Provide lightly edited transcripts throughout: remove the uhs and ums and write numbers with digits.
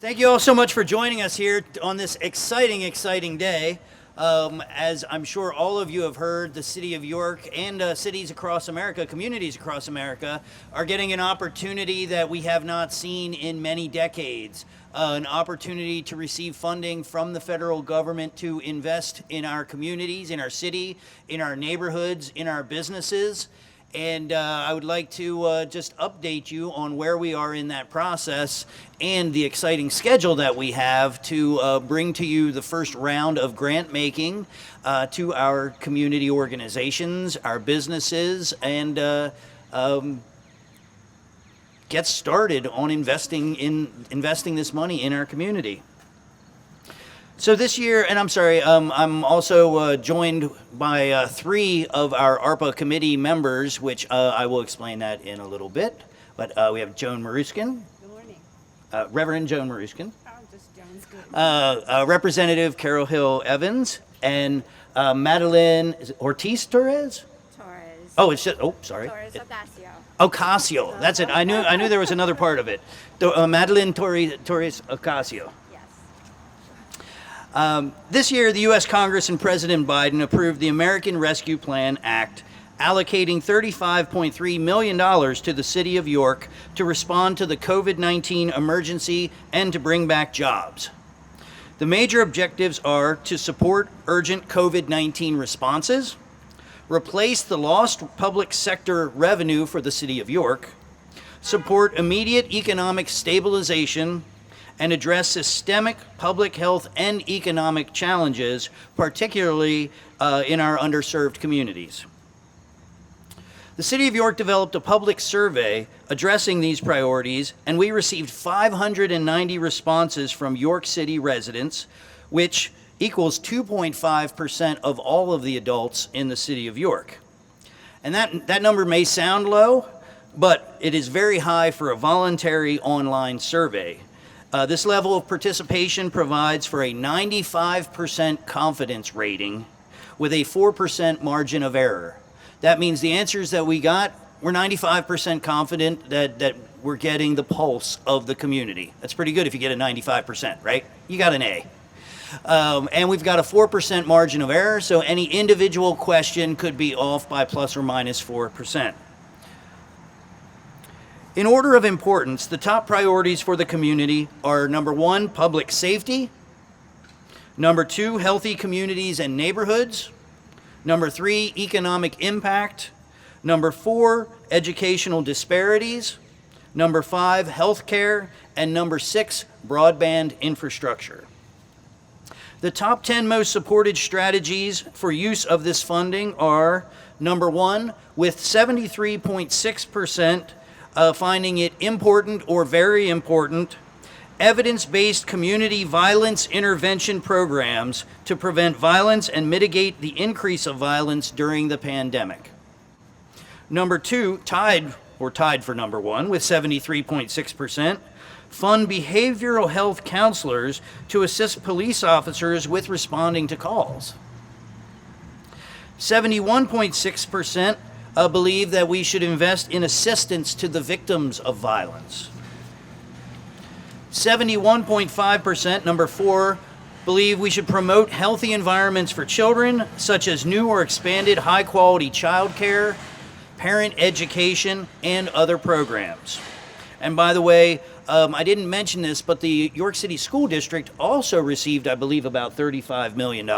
Thank you all so much for joining us here on this exciting day. As I'm sure all of you have heard, the city of York and cities across America, communities across America, are getting an opportunity that we have not seen in many decades. An opportunity to receive funding from the federal government to invest in our communities, in our city, in our neighborhoods, in our businesses. And I would like to just update you on where we are in that process and the exciting schedule that we have to bring to you the first round of grant making to our community organizations, our businesses, and get started on investing this money in our community. So this year, and I'm sorry, I'm also joined by three of our ARPA committee members, which I will explain that in a little bit. But we have Joan Maruskin. Good morning. Reverend Joan Maruskin. Oh, just Joan's good. Representative Carol Hill Evans, and Madeline Ortiz Torres? Torres. Oh, it's just, oh, sorry. Torres Ocasio. Ocasio, that's it. I knew there was another part of it. Madeline Torres Ocasio. This year, the U.S. Congress and President Biden approved the American Rescue Plan Act, allocating $35.3 million to the city of York to respond to the COVID-19 emergency and to bring back jobs. The major objectives are to support urgent COVID-19 responses, replace the lost public sector revenue for the city of York, support immediate economic stabilization, and address systemic public health and economic challenges, particularly in our underserved communities. The City of York developed a public survey addressing these priorities, and we received 590 responses from York City residents, which equals 2.5% of all of the adults in the City of York. And that number may sound low, but it is very high for a voluntary online survey. This level of participation provides for a 95% confidence rating with a 4% margin of error. That means the answers that we got, we're 95% confident that we're getting the pulse of the community. That's pretty good if you get a 95%, right? You got an A. And we've got a 4% margin of error, so any individual question could be off by plus or minus 4%. In order of importance, the top priorities for the community are number 1, public safety, number 2, healthy communities and neighborhoods, number 3, economic impact, number 4, educational disparities, number 5, healthcare, and number 6, broadband infrastructure. The top 10 most supported strategies for use of this funding are number 1, with 73.6% finding it important or very important, evidence-based community violence intervention programs to prevent violence and mitigate the increase of violence during the pandemic. Number 2, tied for number 1 with 73.6%, fund behavioral health counselors to assist police officers with responding to calls. 71.6% believe that we should invest in assistance to the victims of violence. 71.5%, number 4, believe we should promote healthy environments for children, such as new or expanded high-quality childcare, parent education, and other programs. And by the way, I didn't mention this, but the York City School District also received, I believe, about $35 million.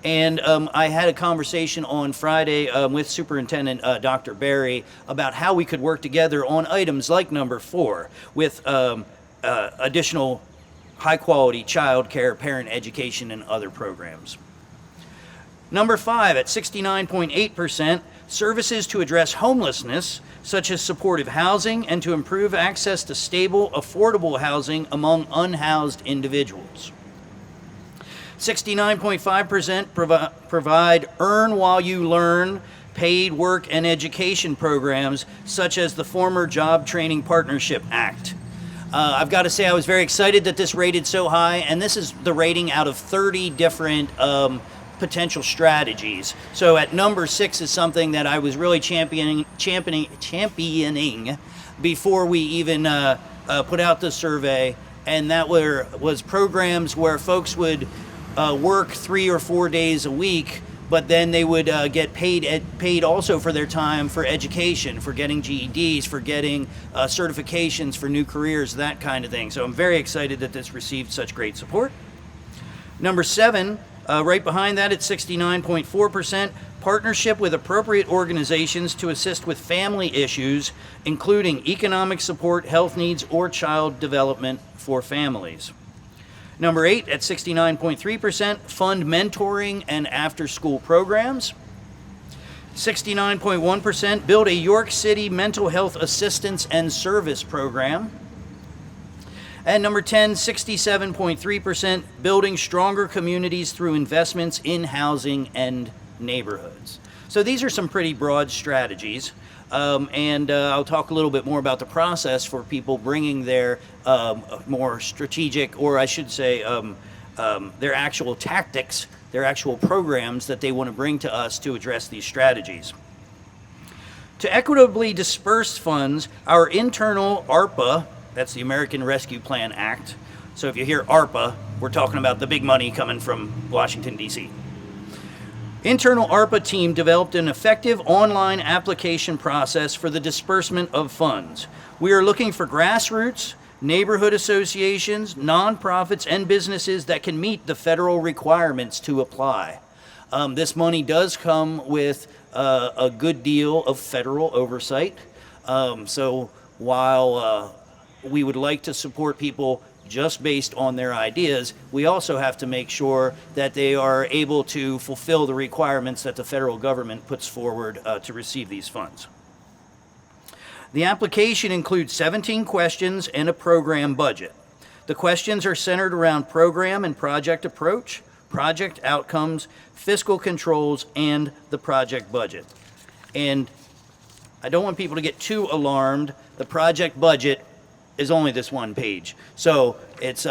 And I had a conversation on Friday with Superintendent Dr. Berry about how we could work together on items like number 4 with additional high-quality child care, parent education, and other programs. Number 5, at 69.8%, services to address homelessness, such as supportive housing and to improve access to stable, affordable housing among unhoused individuals. 69.5% provide earn while you learn paid work and education programs, such as the former Job Training Partnership Act. I've got to say I was very excited that this rated so high, and this is the rating out of 30 different potential strategies. So at number 6 is something that I was really championing before we even put out the survey, and that was programs where folks would work 3 or 4 days a week, but then they would get paid also for their time for education, for getting GEDs, for getting certifications for new careers, that kind of thing. So I'm very excited that this received such great support. Number 7, right behind that at 69.4%, partnership with appropriate organizations to assist with family issues, including economic support, health needs, or child development for families. Number 8 at 69.3%, fund mentoring and after-school programs. 69.1%, build a York City mental health assistance and service program. And number 10, 67.3%, building stronger communities through investments in housing and neighborhoods. So these are some pretty broad strategies. And I'll talk a little bit more about the process for people bringing their more strategic, or I should say, their actual tactics, their actual programs that they want to bring to us to address these strategies. To equitably disperse funds, our internal ARPA, that's the American Rescue Plan Act. So if you hear ARPA, we're talking about the big money coming from Washington, D.C. Internal ARPA team developed an effective online application process for the disbursement of funds. We are looking for grassroots, neighborhood associations, nonprofits, and businesses that can meet the federal requirements to apply. This money does come with a good deal of federal oversight. So while we would like to support people just based on their ideas, we also have to make sure that they are able to fulfill the requirements that the federal government puts forward to receive these funds. The application includes 17 questions and a program budget. The questions are centered around program and project approach, project outcomes, fiscal controls, and the project budget. And I don't want people to get too alarmed. The project budget is only this one page, so it's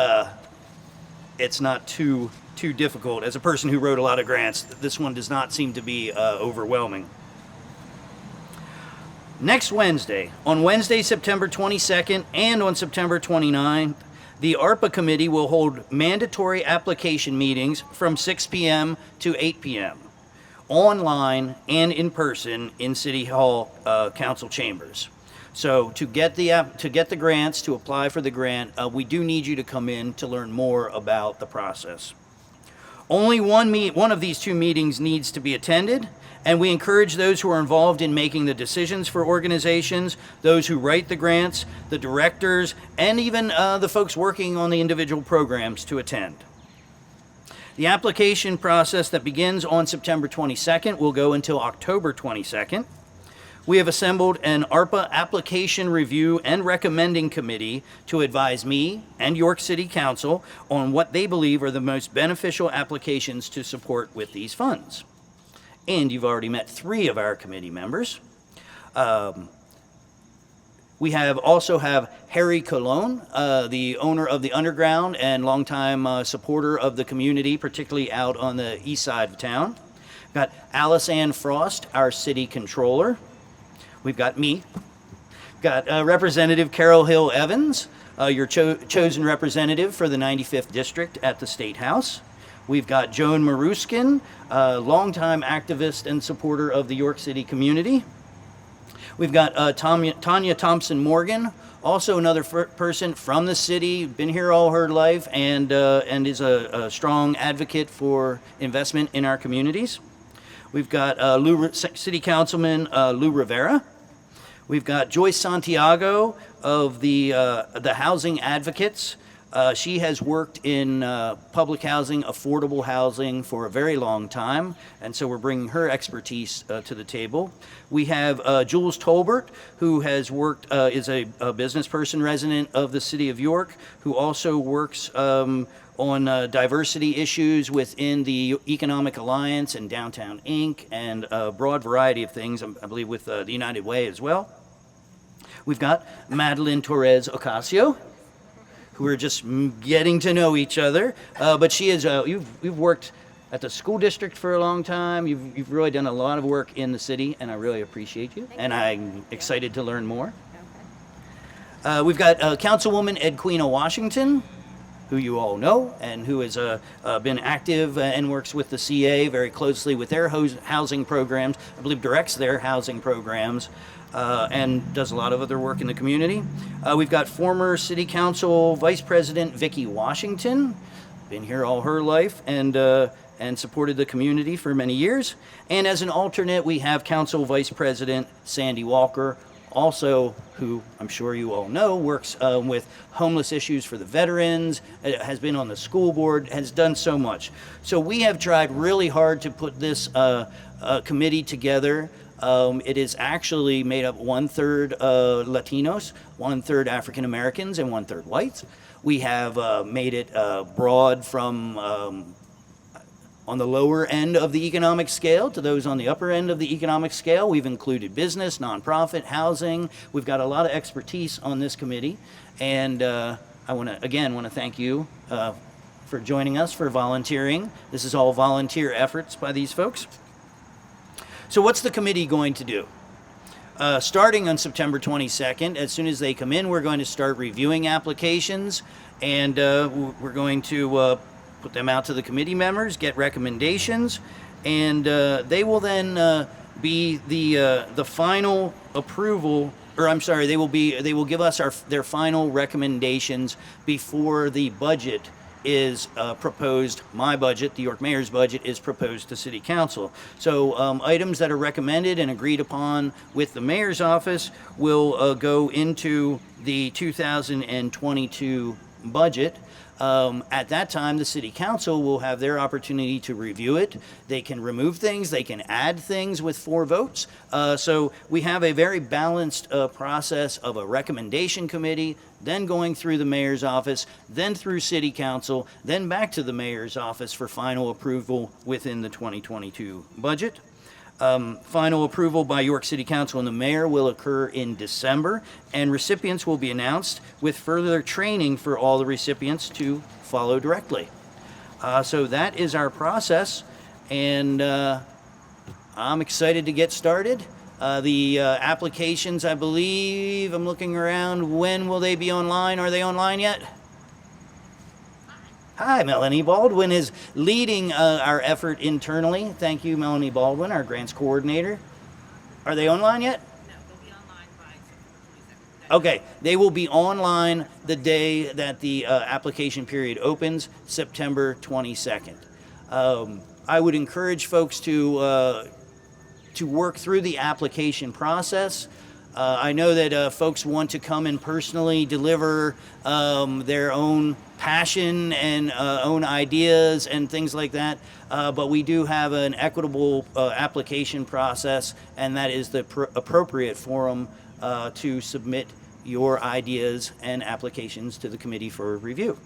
not too difficult. As a person who wrote a lot of grants, this one does not seem to be overwhelming. Next Wednesday, on Wednesday, September 22nd, and on September 29th, the ARPA committee will hold mandatory application meetings from 6 p.m. to 8 p.m. online and in person in City Hall council chambers. So to get the grants, to apply for the grant, we do need you to come in to learn more about the process. Only one of these 2 meetings needs to be attended, and we encourage those who are involved in making the decisions for organizations, those who write the grants, the directors, and even the folks working on the individual programs to attend. The application process that begins on September 22nd will go until October 22nd. We have assembled an ARPA application review and recommending committee to advise me and York City Council on what they believe are the most beneficial applications to support with these funds. And you've already met 3 of our committee members. We also have Harry Colon, the owner of the Underground and longtime supporter of the community, particularly out on the east side of town. We've got Alice Ann Frost, our city controller. We've got me. We've got Representative Carol Hill Evans, your chosen representative for the 95th District at the State House. We've got Joan Maruskin, longtime activist and supporter of the York City community. We've got Tanya Thompson Morgan, also another person from the city, been here all her life, and is a strong advocate for investment in our communities. We've got City Councilman Lou Rivera. We've got Joyce Santiago of the Housing Advocates. She has worked in public housing, affordable housing for a very long time, and so we're bringing her expertise to the table. We have Jules Tolbert, who has worked, is a business person resident of the city of York, who also works on diversity issues within the Economic Alliance and Downtown Inc. and a broad variety of things, I believe with the United Way as well. We've got Madeline Torres Ocasio, who are just getting to know each other, but she is, you've worked at the school district for a long time. You've really done a lot of work in the city, and I really appreciate you, and I'm excited to learn more. We've got Councilwoman Edquina Washington, who you all know, and who has been active and works with the CA very closely with their housing programs. I believe directs their housing programs and does a lot of other work in the community. We've got former City Council Vice President Vicki Washington, been here all her life and supported the community for many years. And as an alternate, we have Council Vice President Sandy Walker, also, who I'm sure you all know, works with homeless issues for the veterans, has been on the school board, has done so much. So we have tried really hard to put this committee together. It is actually made up 1/3 Latinos, 1/3 African Americans, and 1/3 whites. We have made it broad from on the lower end of the economic scale to those on the upper end of the economic scale. We've included business, nonprofit, housing. We've got a lot of expertise on this committee. And I want to thank you for joining us, for volunteering. This is all volunteer efforts by these folks. So what's the committee going to do? Starting on September 22nd, as soon as they come in, we're going to start reviewing applications, and we're going to put them out to the committee members, get recommendations, and they will then be the final approval, or I'm sorry, they will give us their final recommendations before the budget is proposed. My budget, the York Mayor's budget, is proposed to City Council. So items that are recommended and agreed upon with the Mayor's office will go into the 2022 budget. At that time, the City Council will have their opportunity to review it. They can remove things, they can add things with 4 votes. So we have a very balanced process of a recommendation committee, then going through the Mayor's office, then through City Council, then back to the Mayor's office for final approval within the 2022 budget. Final approval by York City Council and the Mayor will occur in December, and recipients will be announced with further training for all the recipients to follow directly. So that is our process, and I'm excited to get started. The applications, I believe, I'm looking around, when will they be online? Are they online yet? Hi, Melanie Baldwin is leading our effort internally. Thank you, Melanie Baldwin, our grants coordinator. Are they online yet? No, they'll be online by September 22nd. Okay, they will be online the day that the application period opens, September 22nd. I would encourage folks to work through the application process. I know that folks want to come and personally deliver their own passion and own ideas and things like that, but we do have an equitable application process, and that is the appropriate forum to submit your ideas and applications to the committee for review.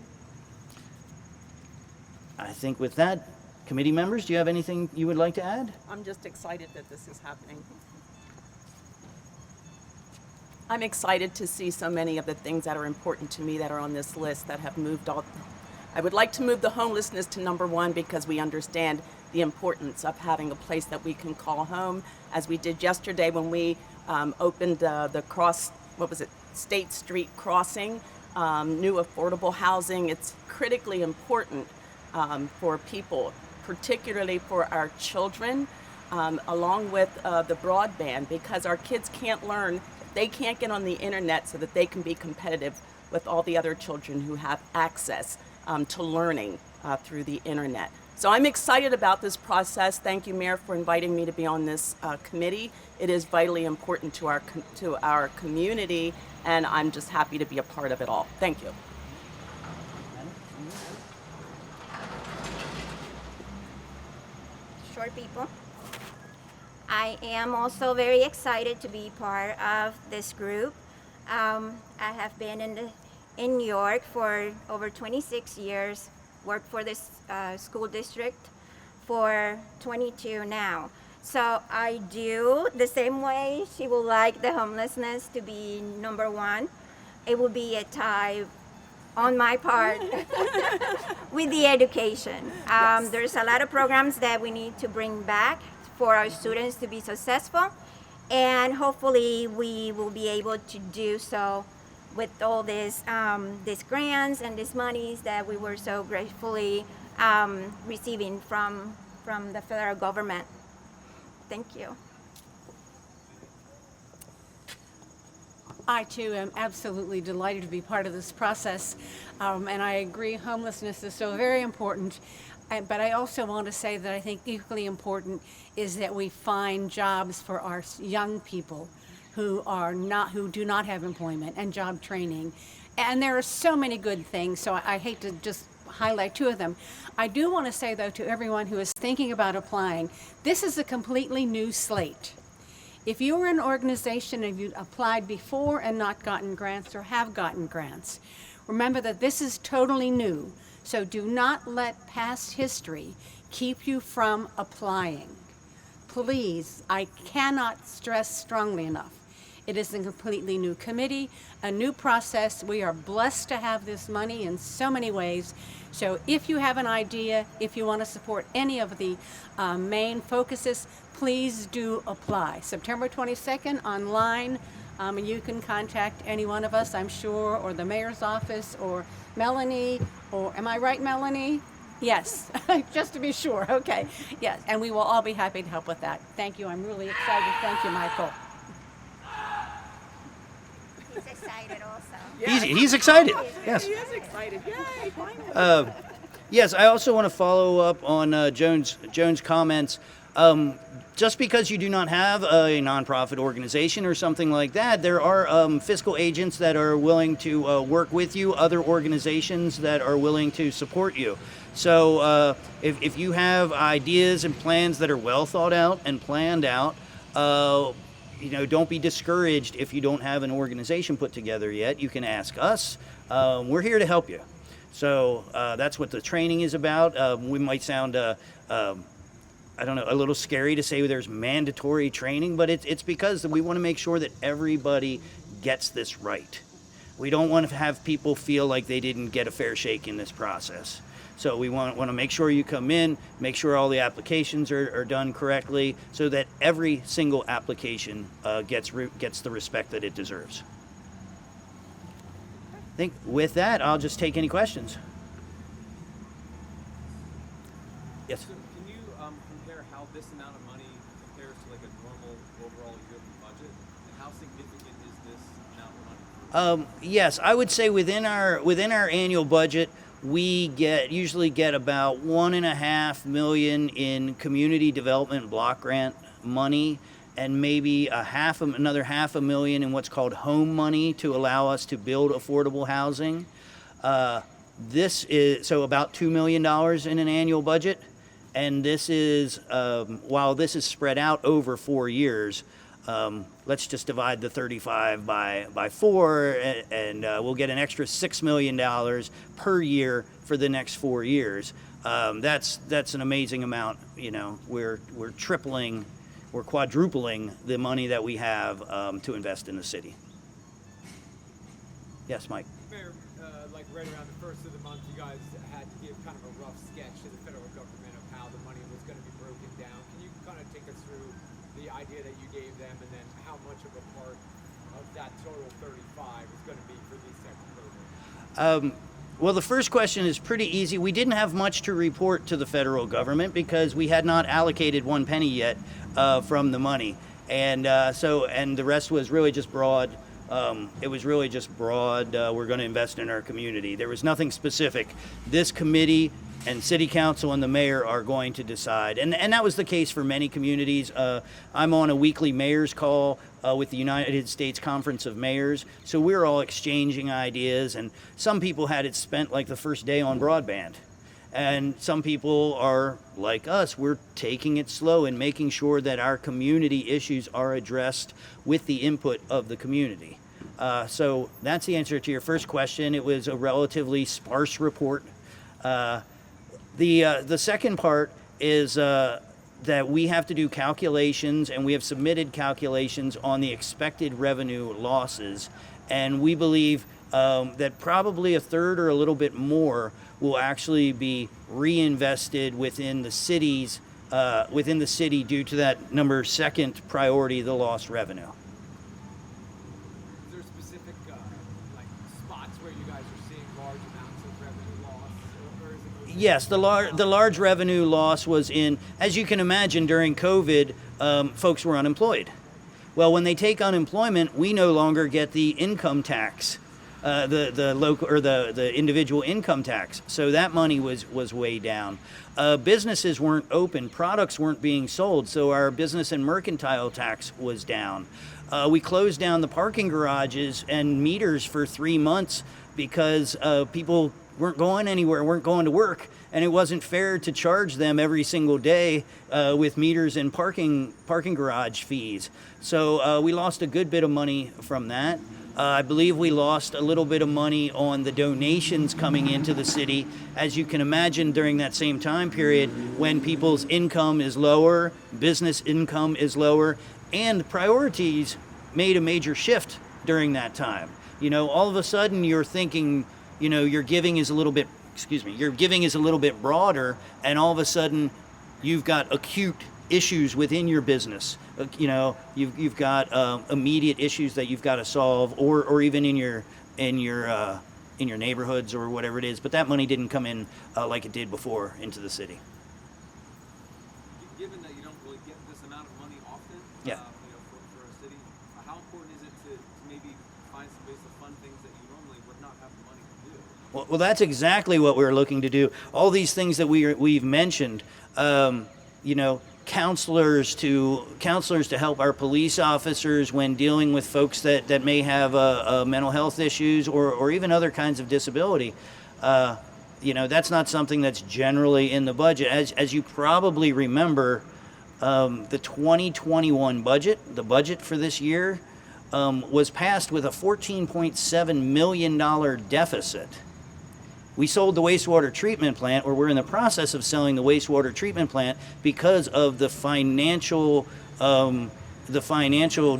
I think with that, committee members, do you have anything you would like to add? I'm just excited that this is happening. I'm excited to see so many of the things that are important to me that are on this list that have moved on. I would like to move the homelessness to number 1 because we understand the importance of having a place that we can call home, as we did yesterday when we opened the State Street crossing, new affordable housing. It's critically important for people, particularly for our children, along with the broadband, because our kids can't learn. They can't get on the internet so that they can be competitive with all the other children who have access to learning through the internet. So I'm excited about this process. Thank you, Mayor, for inviting me to be on this committee. It is vitally important to our community, and I'm just happy to be a part of it all. Thank you. Short people. I am also very excited to be part of this group. I have been in New York for over 26 years, worked for this school district for 22 now. So I do the same way she would like the homelessness to be number 1. It will be a tie on my part with the education. Yes. There's a lot of programs that we need to bring back for our students to be successful, and hopefully we will be able to do so with all these grants and these monies that we were so gratefully receiving from the federal government. Thank you. I too am absolutely delighted to be part of this process, and I agree homelessness is so very important. But I also want to say that I think equally important is that we find jobs for our young people who do not have employment, and job training. And there are so many good things, so I hate to just highlight two of them. I do want to say, though, to everyone who is thinking about applying, this is a completely new slate. If you are an organization and you've applied before and not gotten grants or have gotten grants, remember that this is totally new. So do not let past history keep you from applying. Please, I cannot stress strongly enough. It is a completely new committee, a new process. We are blessed to have this money in so many ways. So if you have an idea, if you want to support any of the main focuses, please do apply. September 22nd online, and you can contact any one of us, I'm sure, or the mayor's office, or Melanie, or am I right, Melanie? Yes, just to be sure. Okay, yes, and we will all be happy to help with that. Thank you. I'm really excited. Thank you, Michael. He's excited also. He's excited. Yes. He is excited. Yay, finally. Yes, I also want to follow up on Joan's comments. Just because you do not have a nonprofit organization or something like that, there are fiscal agents that are willing to work with you, other organizations that are willing to support you. So if you have ideas and plans that are well thought out and planned out, don't be discouraged if you don't have an organization put together yet. You can ask us. We're here to help you. So that's what the training is about. We might sound, I don't know, a little scary to say there's mandatory training, but it's because we want to make sure that everybody gets this right. We don't want to have people feel like they didn't get a fair shake in this process. So we want to make sure you come in, make sure all the applications are done correctly, so that every single application gets the respect that it deserves. I think with that, I'll just take any questions. Yes. So can you compare how this amount of money compares to like a normal overall yearly budget, and how significant is this amount of money? Yes, I would say within our annual budget, we usually get about $1.5 million in community development block grant money, and maybe another $500,000 in what's called home money to allow us to build affordable housing. This is so about $2 million in an annual budget, and this is while this is spread out over 4 years. Let's just divide the 35 by 4, and we'll get an extra $6 million per year for the next 4 years. That's an amazing amount. We're tripling, we're quadrupling the money that we have to invest in the city. Yes, Mike. Mayor, like right around the first of the month, you guys had to give kind of a rough sketch to the federal government of how the money was going to be broken down. Can you kind of take us through the idea that you gave them, and then how much of a part of that total 35 is going to be for these types of programs? Well, the first question is pretty easy. We didn't have much to report to the federal government because we had not allocated one penny yet from the money, and the rest was really just broad. It was really just broad. We're going to invest in our community. There was nothing specific. This committee and city council and the mayor are going to decide. And that was the case for many communities. I'm on a weekly mayor's call with the United States Conference of Mayors. So we're all exchanging ideas, and some people had it spent like the first day on broadband. And some people are like us. We're taking it slow and making sure that our community issues are addressed with the input of the community. So that's the answer to your first question. It was a relatively sparse report. The second part is that we have to do calculations, and we have submitted calculations on the expected revenue losses, and we believe that probably a third or a little bit more will actually be reinvested within the city due to that second priority, the lost revenue. Is there specific like Yes, the large revenue loss was in, as you can imagine, during COVID, folks were unemployed. Well, when they take unemployment, we no longer get the income tax, the local or the individual income tax. So that money was way down. Businesses weren't open, products weren't being sold, so our business and mercantile tax was down. We closed down the parking garages and meters for 3 months because people weren't going anywhere, weren't going to work, and it wasn't fair to charge them every single day with meters and parking garage fees. So we lost a good bit of money from that. I believe we lost a little bit of money on the donations coming into the city. As you can imagine, during that same time period, when people's income is lower, business income is lower, and priorities made a major shift during that time. You know, all of a sudden you're thinking, you know, your giving is a little bit broader, and all of a sudden you've got acute issues within your business. You know, you've got immediate issues that you've got to solve, or even in your neighborhoods or whatever it is. But that money didn't come in like it did before into the city. Given that you don't really get this amount of money often, Yeah. For a city, how important is it to maybe find some ways to fund things that you normally would not have the money to do? Well, that's exactly what we're looking to do. All these things that we've mentioned, you know, counselors to help our police officers when dealing with folks that may have mental health issues or even other kinds of disability. You know, that's not something that's generally in the budget. As you probably remember, the 2021 budget, the budget for this year, was passed with a $14.7 million deficit. We sold the wastewater treatment plant, or we're in the process of selling the wastewater treatment plant because of the financial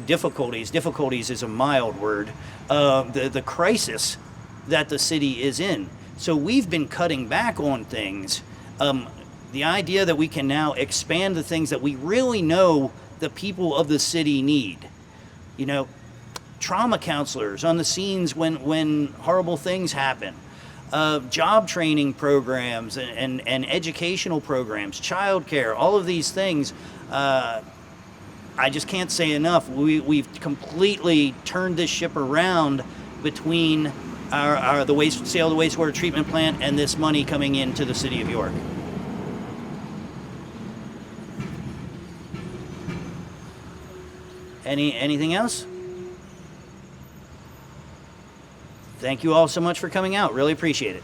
difficulties. Difficulties is a mild word. The crisis that the city is in. So we've been cutting back on things. The idea that we can now expand the things that we really know the people of the city need. You know, trauma counselors on the scenes when horrible things happen. Job training programs and educational programs, childcare, all of these things. I just can't say enough. We've completely turned this ship around between sale of the wastewater treatment plant and this money coming into the city of York. Anything else? Thank you all so much for coming out. Really appreciate it.